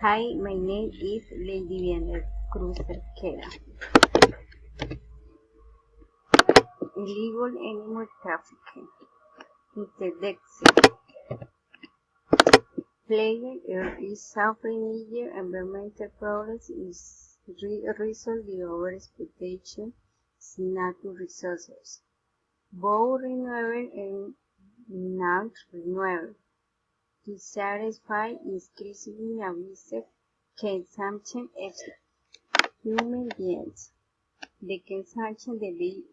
Hi, my name is Lady Viana Cruz Cerquera. Illegal animal trafficking. Introduction. Plague is suffering major environmental problems is result of overexploitation of natural resources, both renewable and non-renewable, to satisfy increasingly abusive consumption of human beings. The consumption the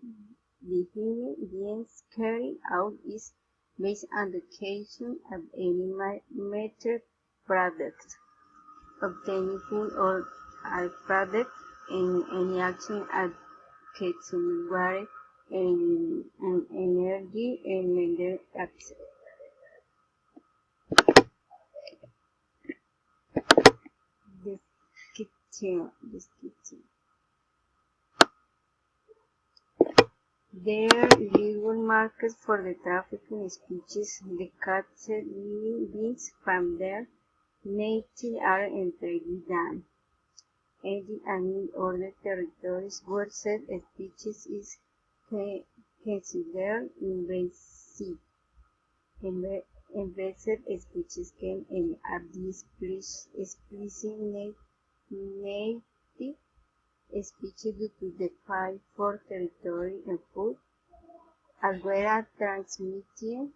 human beings carry out is based on the creation of any material product, obtaining food or a product, and any action at consuming water and energy and mineral access. Description. There are legal markets for the trafficking species. The captured living beings from their native are entirely done. Any and other territories where said species is considered invasive. Invasive species can have the explicit native species due to the fight for territory and food, as well as transmitting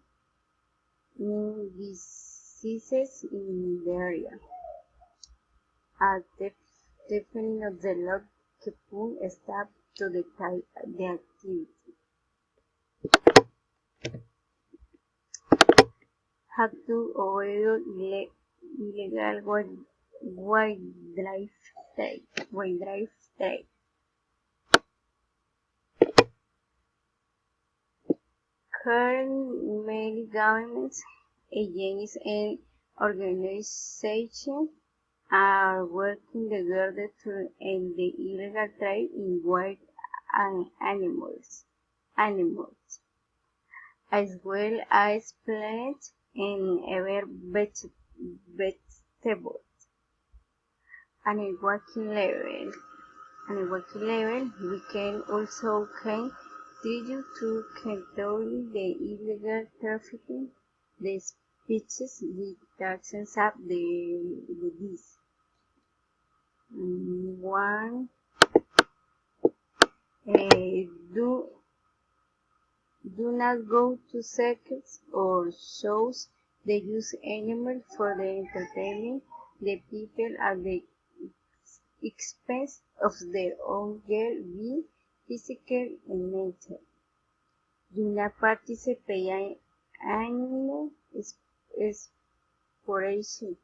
diseases in the area. A defining of the law can stop to the activity. How to avoid illegal wildlife trade. Currently, many governments, agencies, and organizations are working together to end the illegal trade in wild animals, as well as plants and even vegetables. On a working level, we can also contribute to controlling the illegal trafficking the species with taxes up this. One, do not go to circus or shows that use animals for the entertainment the people at the expense of their own well-being, physical and mental. Do not participate in animal exploration.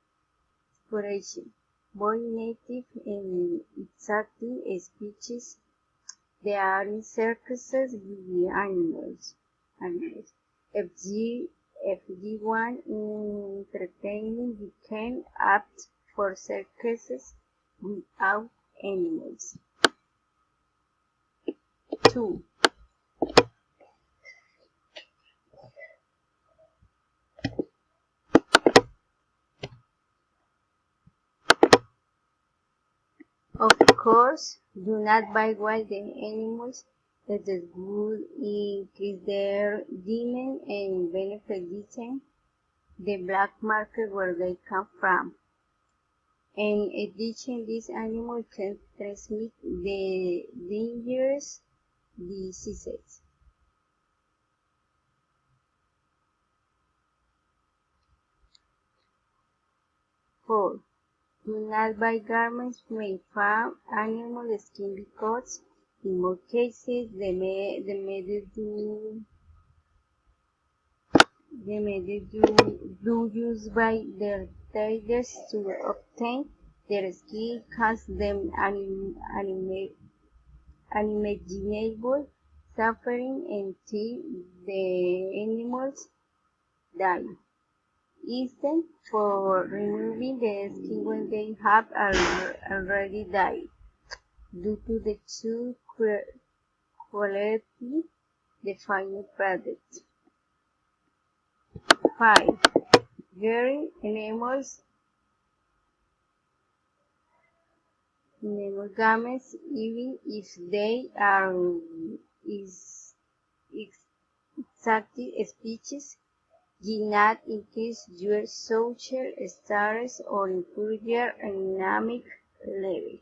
Both native and exotic species they are in circuses with the animals. If the one in entertainment became apt for circuses without animals. 2. Of course, do not buy wild animals. It is good increase their demand and benefit determine the black market where they come from. In addition, these animals can transmit the dangerous diseases. 4. Do not buy garments made from animal skin because, in most cases, they may do use by their traders to obtain their skin, cause them unimaginable suffering until the animals die. Instead, for removing the skin when they have already died, due to the true quality the final product. 5. Rearing animals monogamous, even if they are exotic species, do not increase your social status or improve your economic level.